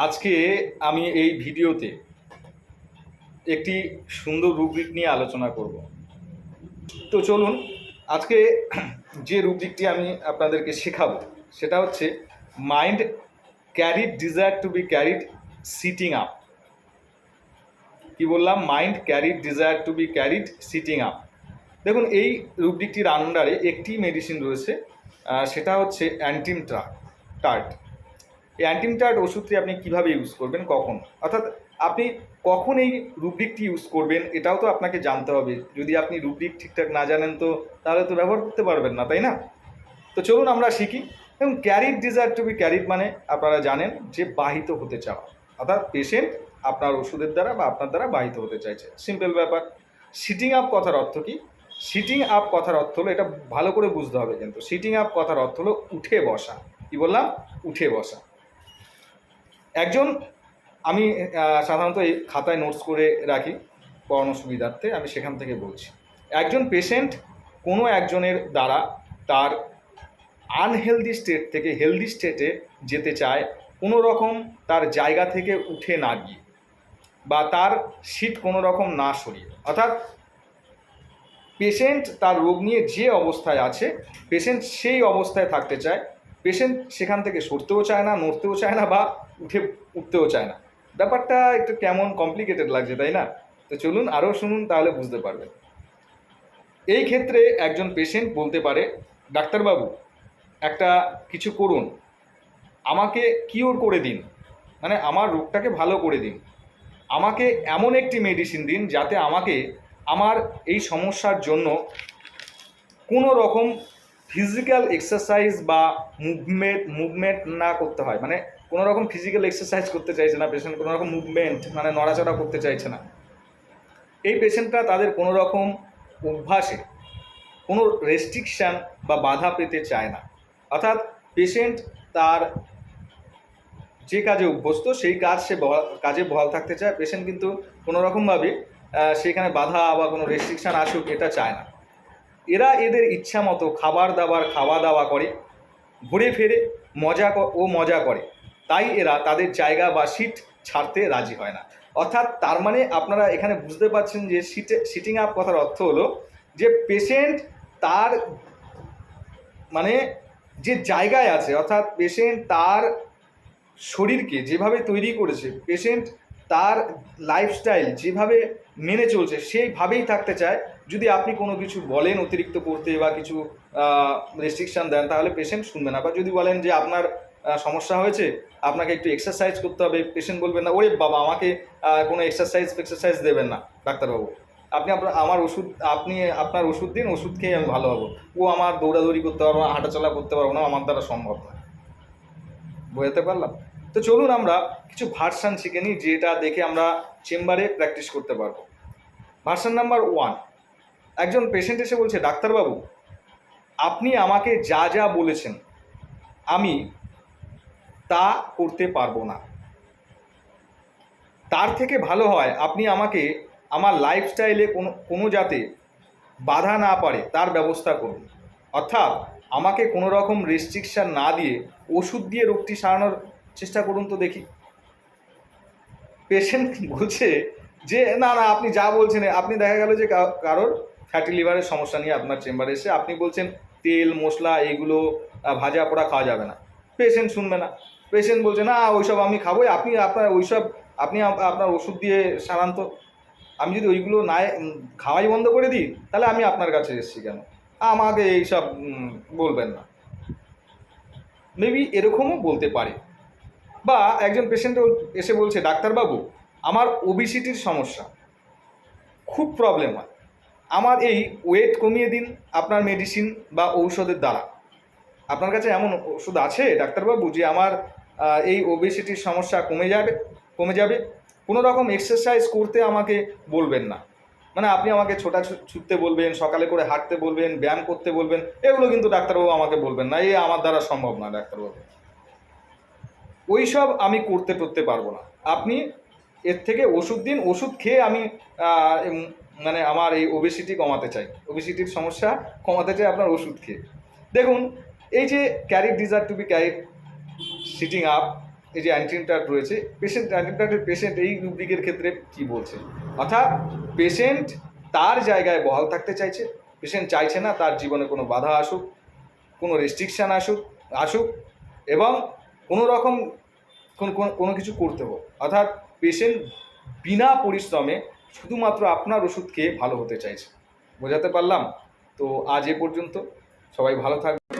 আজকে আমি এই ভিডিওতে একটি সুন্দর রুব্রিক নিয়ে আলোচনা করব। তো চলুন আজকে যে রুব্রিকটি আমি আপনাদেরকে শেখাবো সেটা হচ্ছে mind carried desire to be carried sitting up. কি বললাম? Mind carried desire to be carried sitting up. দেখুন, এই রুব্রিকটির আন্ডারে একটি মেডিসিন রয়েছে, সেটা হচ্ছে অ্যান্টিমটার্ট। এই অ্যান্টিমটার্ট ওষুধটি আপনি কিভাবে ইউজ করবেন, কখন, অর্থাৎ আপনি কখন এই রুব্রিকটি ইউজ করবেন এটাও তো আপনাকে জানতে হবে। যদি আপনি রুব্রিক ঠিকঠাক না জানেন তো তাহলে তো ব্যবহার করতে পারবেন না, তাই না? তো চলুন আমরা শিখি। এবং carried desire to be carried মানে আপনারা জানেন যে বাহিত হতে চাওয়া, অর্থাৎ পেশেন্ট আপনার ওষুধের দ্বারা বা আপনার দ্বারা বাহিত হতে চাইছে, সিম্পল ব্যাপার। সিটিং আপ কথার অর্থ কি? সিটিং আপ কথার অর্থ হলো, এটা ভালো করে বুঝতে হবে কিন্তু, সিটিং আপ কথার অর্থ হলো উঠে বসা। কি বললাম? উঠে বসা। একজন, আমি সাধারণত এই খাতায় নোটস করে রাখি পড়ানোর সুবিধার্থে, আমি সেখান থেকে বলছি। একজন পেশেন্ট কোনো একজনের দ্বারা তার আনহেলদি স্টেট থেকে হেলদি স্টেটে যেতে চায়, কোনো রকম তার জায়গা থেকে উঠে না গিয়ে বা তার সিট কোনো রকম না সরিয়ে, অর্থাৎ পেশেন্ট তার রোগ নিয়ে যে অবস্থায় আছে পেশেন্ট সেই অবস্থায় থাকতে চায়। পেশেন্ট সেখান থেকে সরতেও চায় না, নড়তেও চায় না, বা উঠতেও চায় না। ব্যাপারটা একটু কেমন কমপ্লিকেটেড লাগছে, তাই না? তো চলুন আরও শুনুন, তাহলে বুঝতে পারবেন। এই ক্ষেত্রে একজন পেশেন্ট বলতে পারে, ডাক্তারবাবু একটা কিছু করুন, আমাকে কিওর করে দিন, মানে আমার রোগটাকে ভালো করে দিন, আমাকে এমন একটি মেডিসিন দিন যাতে আমাকে আমার এই সমস্যার জন্য কোনো রকম ফিজিক্যাল এক্সারসাইজ বা মুভমেন্ট না করতে হয়। মানে কোনো রকম ফিজিক্যাল এক্সারসাইজ করতে চাইছে না পেশেন্ট, কোনো রকম মুভমেন্ট মানে নড়াচড়া করতে চাইছে না। এই পেশেন্টরা তাদের কোনো রকম অভ্যাসে কোনো রেস্ট্রিকশান বা বাধা পেতে চায় না, অর্থাৎ পেশেন্ট তার যে কাজে অভ্যস্ত সেই কাজ সে কাজে বহাল থাকতে চায়। পেশেন্ট কিন্তু কোনো রকমভাবে সেখানে বাধা বা কোনো রেস্ট্রিকশান আসুক এটা চায় না। এরা এদের ইচ্ছা মতো খাওয়া দাওয়া করে, ঘুরে ফেরে মজা করে, তাই এরা তাদের জায়গা বা সিট ছাড়তে রাজি হয় না। অর্থাৎ তার মানে আপনারা এখানে বুঝতে পারছেন যে সিটিং আপ কথার অর্থ হলো যে পেশেন্ট তার মানে যে জায়গায় আছে, অর্থাৎ পেশেন্ট তার শরীরকে যেভাবে তৈরি করেছে, পেশেন্ট তার লাইফস্টাইল যেভাবে মেনে চলছে সেইভাবেই থাকতে চায়। যদি আপনি কোনো কিছু বলেন অতিরিক্ত করতে বা কিছু রেস্ট্রিকশান দেন তাহলে পেশেন্ট শুনবে না। বা যদি বলেন যে আপনার সমস্যা হয়েছে, আপনাকে একটু এক্সারসাইজ করতে হবে, পেশেন্ট বলবেন না, ওরে বাবা আমাকে কোনো এক্সারসাইজ দেবেন না ডাক্তারবাবু, আপনি আপনার ওষুধ দিন, ওষুধ খেয়ে আমি ভালো হবো। ও আমার দৌড়াদৌড়ি করতে পারবো না, হাঁটাচলা করতে পারবো না, আমার দ্বারা সম্ভব না। বোঝাতে পারলাম? তো চলুন আমরা কিছু ভার্সান শিখে নিই, যেটা দেখে আমরা চেম্বারে প্র্যাকটিস করতে পারবো। ভার্সান নাম্বার 1, একজন পেশেন্ট এসে বলছে, ডাক্তারবাবু আপনি আমাকে যা যা বলেছেন আমি তা করতে পারবো না, তার থেকে ভালো হয় আপনি আমাকে আমার লাইফস্টাইলে কোনো যাতে বাধা না পারে তার ব্যবস্থা করুন। অর্থাৎ আমাকে কোনো রকম রেস্ট্রিকশান না দিয়ে ওষুধ দিয়ে রোগটি সারানোর চেষ্টা করুন তো দেখি। পেশেন্ট বলছে যে না না, আপনি যা বলছেন, আপনি দেখা গেল যে কারোর ফ্যাটি লিভারের সমস্যা নিয়ে আপনার চেম্বারে এসে আপনি বলছেন তেল মশলা এইগুলো ভাজা পোড়া খাওয়া যাবে না। পেশেন্ট শুনবে না। পেশেন্ট বলছে না ওইসব আমি খাবোই, আপনি আপনার ওষুধ দিয়ে সারান তো। আমি যদি ওইগুলো না খাওয়াই বন্ধ করে দিই তাহলে আমি আপনার কাছে এসেছি কেন, আমাকে এইসব বলবেন না। মেবি এরকমও বলতে পারে। বা একজন পেশেন্ট এসে বলছে, ডাক্তারবাবু আমার ওবিসিটির সমস্যা, খুব প্রবলেম হয়, আমার এই ওয়েট কমিয়ে দিন আপনার মেডিসিন বা ঔষধের দ্বারা। আপনার কাছে এমন ওষুধ আছে ডাক্তারবাবু যে আমার এই ওবেসিটির সমস্যা কমে যাবে? কোনো রকম এক্সারসাইজ করতে আমাকে বলবেন না, মানে আপনি আমাকে ছুটতে বলবেন, সকালে করে হাঁটতে বলবেন, ব্যায়াম করতে বলবেন, এগুলো কিন্তু ডাক্তারবাবু আমাকে বলবেন না, এই আমার দ্বারা সম্ভব না ডাক্তারবাবু, ওইসব আমি করতে পারবো না। আপনি এর থেকে ওষুধ দিন, ওষুধ খেয়ে আমি মানে আমার এই ওবেসিটি কমাতে চাই, ওবেসিটির সমস্যা কমাতে চাই আপনার ওষুধ খেয়ে। দেখুন, এই যে carried desire to be carried sitting up, এই যে অ্যান্টিনটার রয়েছে পেশেন্ট অ্যান্টিনটার পেশেন্ট এই রুব্রিকের ক্ষেত্রে কি বলছে, অর্থাৎ পেশেন্ট তার জায়গায় বহাল থাকতে চাইছে, পেশেন্ট চাইছে না তার জীবনে কোনো বাধা আসুক, কোনো রেস্ট্রিকশান আসুক এবং কোনো রকম কোনো কিছু করতে হোক, অর্থাৎ পেশেন্ট বিনা পরিশ্রমে শুধুমাত্র আপনার ওষুধ খেয়ে ভালো হতে চাইছে। বোঝাতে পারলাম? তো আজ এ পর্যন্ত, সবাই ভালো থাকবে।